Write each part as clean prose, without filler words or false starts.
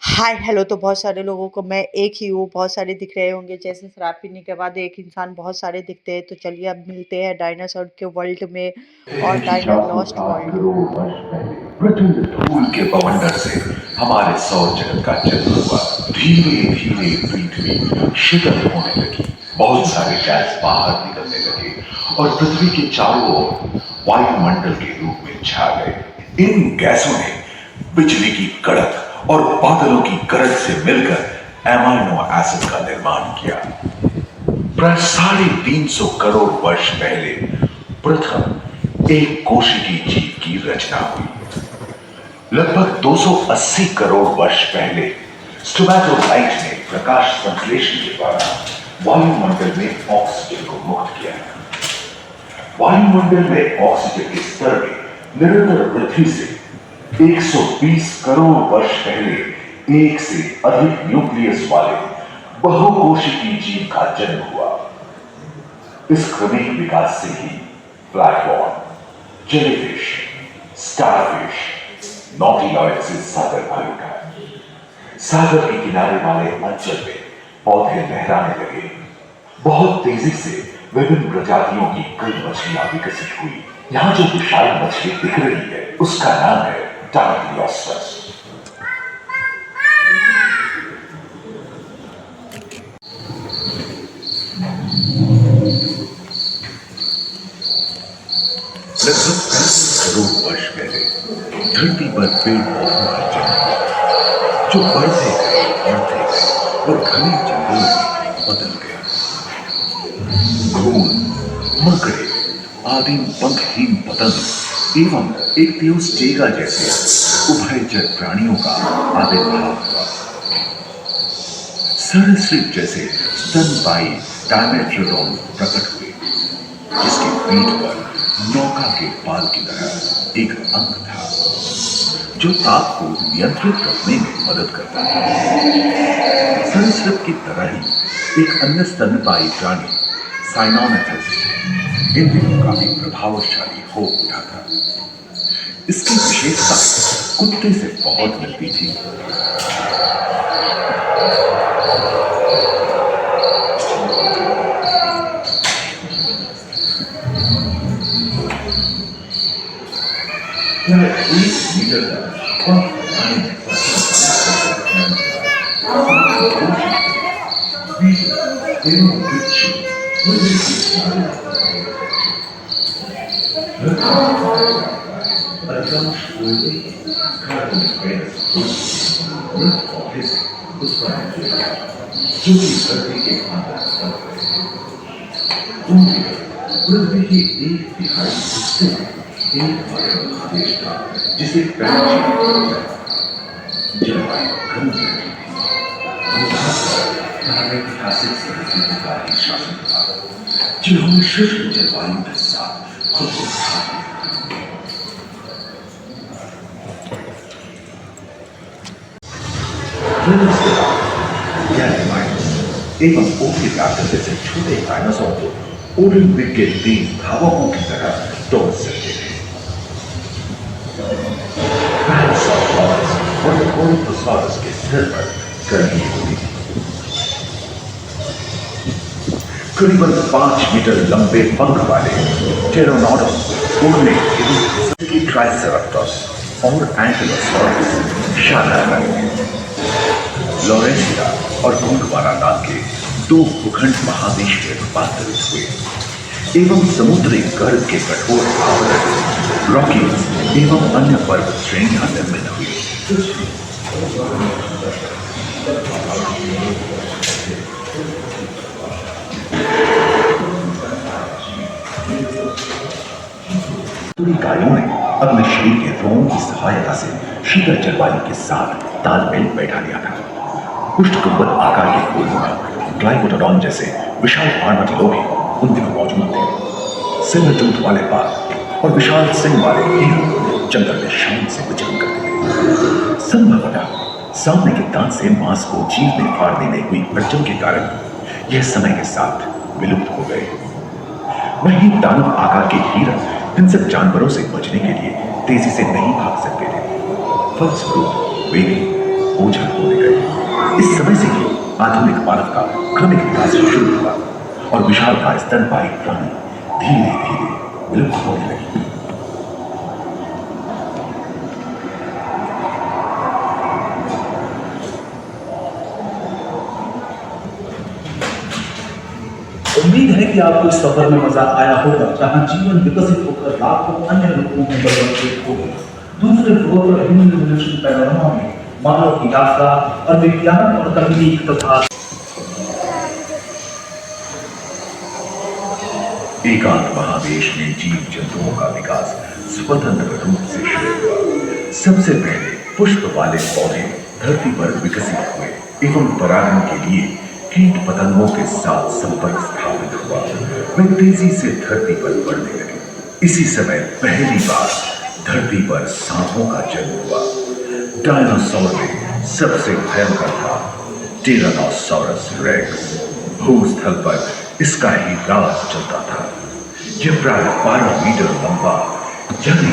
Hi hello तो बहुत सारे लोगों को मैं एक ही हूँ, बहुत सारे दिख रहे होंगे जैसे शराब पीने के बाद एक इंसान बहुत सारे दिखते हैं, तो चलिए अब मिलते हैं डायनासोर के वर्ल्ड में और डायना लॉस्ट वर्ल्ड। करोड़ वर्ष पहले प्रचंड धूल के बवंडर से हमारे सौर जगत का जन्म हुआ। धीरे धीरे पृथ्वी शीतल होने लगी, बहुत सारे गैस बाहर निकलने लगे और पृथ्वी के चारों ओर वायुमंडल के रूप में छा गए। इन गैसों ने बिजली की कड़क और बादलों की गरज से मिलकर एमाइनो एसिड का निर्माण किया। प्राय 350 करोड़ वर्ष पहले प्रथम एक कोशिकीय जीव की रचना हुई। लगभग 280 करोड़ वर्ष पहले स्टोमैटोलाइट ने प्रकाश संश्लेषण के द्वारा वायुमंडल में ऑक्सीजन को मुक्त किया। वायुमंडल में ऑक्सीजन के स्तर में निरंतर वृद्धि से 120 करोड़ वर्ष पहले एक से अधिक न्यूक्लियस वाले बहुकोशिकीय जीव का जन्म हुआ। इस क्रमिक विकास से ही फ्लैटवॉर्म, जेलीफिश, स्टारफिश, नॉटिलॉइड से सागर भाग उठा। सागर के किनारे वाले अंचल में पौधे लहराने लगे। बहुत तेजी से विभिन्न प्रजातियों की कई मछलियां विकसित हुई। यहां जो विशाल मछली दिख रही है उसका नाम है डायग्लियोस्टस। लगभग 30 करोड़ वर्ष पहले धरती पर पेड़ पौधों का जन्म हुआ, जो बढ़ते गए, बढ़ते गए और घने जंगलों में बदल गए। घून, मकड़े, आदिम पंखहीन पतंग एवं एक तेओस्टेगा जैसे उभयचर प्राणियों का आविर्भाव हुआ। सरीसृप जैसे स्तनपायी डायमेट्रोडॉन प्रकट हुए, जिसके पीठ पर नौका के पाल की तरह एक अंक था, जो ताप को नियंत्रित रखने में मदद करता था। सरीसृप की तरह ही एक अन्य स्तनपायी प्राणी साइनोमेथस इन दिनों काफी प्रभावशाली हो उठा था। इसकी विशेषता कुत्ते से बहुत मिलती थी। यह 1 मीटर तक पंख फैलाने में एवं वृक्ष मुर्गे की किनारे अधिकांश कोयले कार्बन गैस मृत पौधे से उत्पन्न हुए, जो कि धरती के अंदर दब गए। पृथ्वी की 1/3 हिस्से में एक मात्र प्रदेश था जिसे जलवायु गर्म रहती थी। ऐतिहासिक परिस्थितियों का ही शासन था, जिन्होंने शुष्क जलवायु के साथ खुद को साथ एवं ओके आकृति से छोटे डायनासोर को ओलंपिक के तेज धावकों की तरह दौड़ सकते थे। और ओलिम्पोसाउरस के सिर पर गर्मी होती थी। करीबन 5 मीटर लंबे पंख वाले टेरोनोडॉन उड़ने एवं ट्राइसेराटोप्स और एंकिलोसॉरस शाखाहारी थे। लॉरेंसिया और गोंडवाना नाम के 2 भूखंड महादेश में रूपांतरित हुए एवं समुद्री गर्भ के कठोर आवरण रॉकीज एवं अन्य पर्वत श्रेणियां निर्मित हुई। गायों ने अपने शरीर के रोमों की सहायता से शीतल जलवायु के साथ तालमेल बैठा लिया था। पुष्टकुंबल आकार के फूलों में ग्लाइकोडोन जैसे विशाल पर्णमों भी उन दिनों मौजूद थे। सिंहटूथ वाले बाघ और विशाल सिंह वाले हिरण जंगल में शान से विचरण करते थे। संभवतः सामने के दांत से मांस को चीरने फाड़ने में हुई अड़चन के कारण यह समय के साथ विलुप्त हो गए। वहीं दानव आकार के हिरण हिंसक जानवरों से बचने के लिए तेजी से नहीं भाग सकते थे। फलस्वरूप वे भी ओझल होने लगे। इस समय से ही आधुनिक मानव का क्रमिक विकास शुरू हुआ और विशालकाय स्तनपायी प्राणी धीरे धीरे विलुप्त होने लगी। उम्मीद है कि आपको इस सफर में मजा आया होगा, जहां जीवन विकसित होकर लाखों अन्य रूपों में परिवर्तित हो गया। दूसरे फ्लोर पर ह्यूमन रिवोल्यूशन पैनोरामा में मानव की यात्रा और विज्ञान और तकनीक तथा एकांत महादेश में जीव जंतुओं का विकास स्वतंत्र रूप से शुरू हुआ। सबसे पहले पुष्प वाले पौधे धरती पर विकसित हुए एवं परागण के लिए कीट पतंगों के साथ संपर्क स्थापित हुआ। वे तेजी से धरती पर बढ़ने लगे। इसी समय पहली बार धरती पर सांपों का जन्म हुआ। डायनासोर में सबसे भयंकर था टिरानोसॉरस रेक्स। भूस्थल पर इसका ही राज चलता था। यह प्राय 12 मीटर लंबा यानी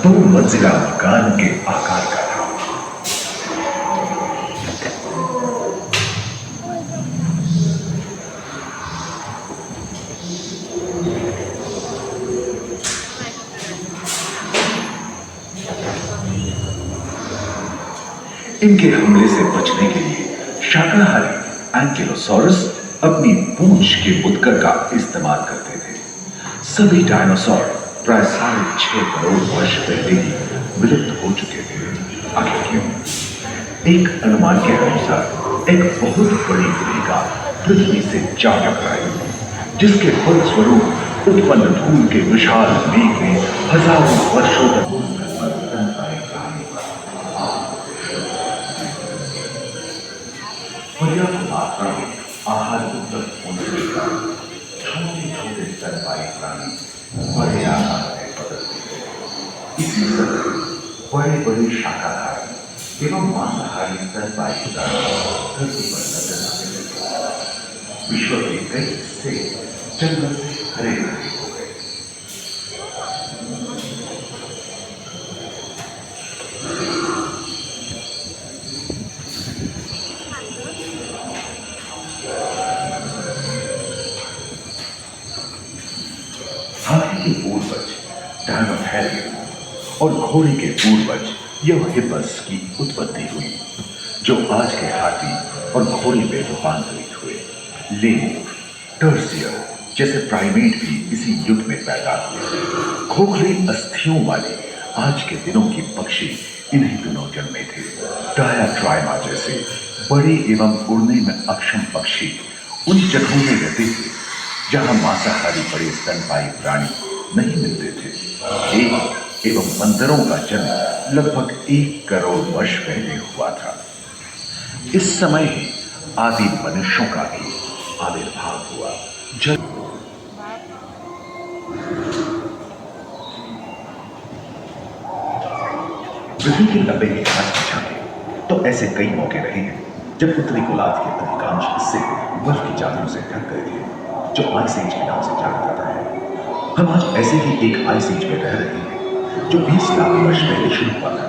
2 मंजिला मकान के आकार का था। इनके हमले से बचने के लिए शाकाहारी एंकिलोसॉरस अपनी पूंछ के मुद्गर का इस्तेमाल करते थे। सभी डायनासोर प्राय 6.5 करोड़ वर्ष पहले ही विलुप्त हो चुके थे। आखिर क्यों? एक अनुमान के अनुसार एक बहुत बड़ी भूमिका पृथ्वी से जा टकराई, जिसके फलस्वरूप उत्पन्न धूल के विशाल मेघ ने हजारों वर्षों तक पर्याप्त मात्रा में आहार उपलब्ध होने के कारण छोटे छोटे स्तनपायी प्राणी बड़े आकार में बदलते गए। इसी तरह बड़े बड़े शाकाहारी एवं मांसाहारी स्तनपायी प्राणी धरती पर नजर आने लगे। विश्व के कई हिस्से जंगल से हरे भरे हो गए। हाथी के पूर्वज डायनोथेरियन और घोड़े के पूर्वज यूहिपस की उत्पत्ति हुई, जो आज के हाथी और घोड़े में रूपांतरित हुए। लेमुर, टर्सियर जैसे प्राइमेट भी इसी युग में पैदा हुए। खोखले अस्थियों वाले आज के दिनों के पक्षी इन्हीं दिनों जन्मे थे। डायाट्राइमा जैसे बड़े एवं उड़ने में अक्षम पक्षी उन जगहों में रहते थे जहां मांसाहारी बड़े स्तनपायी प्राणी नहीं मिलते थे। एक एवं बंदरों का जन्म लगभग 1 करोड़ वर्ष पहले हुआ था। इस समय ही आदि मनुष्यों का भी आविर्भाव हुआ। पृथ्वी के लंबे इतिहास की झांके तो ऐसे कई मौके रहे हैं जब उत्तरी गोलार्ध के अधिकांश हिस्से बर्फ की चादरों से ढक गए थे, जो आइस एज के नाम से जाना जाता है। हम आज ऐसे ही एक आइस एज में रह रहे हैं जो 20 लाख वर्ष पहले शुरू हुआ था।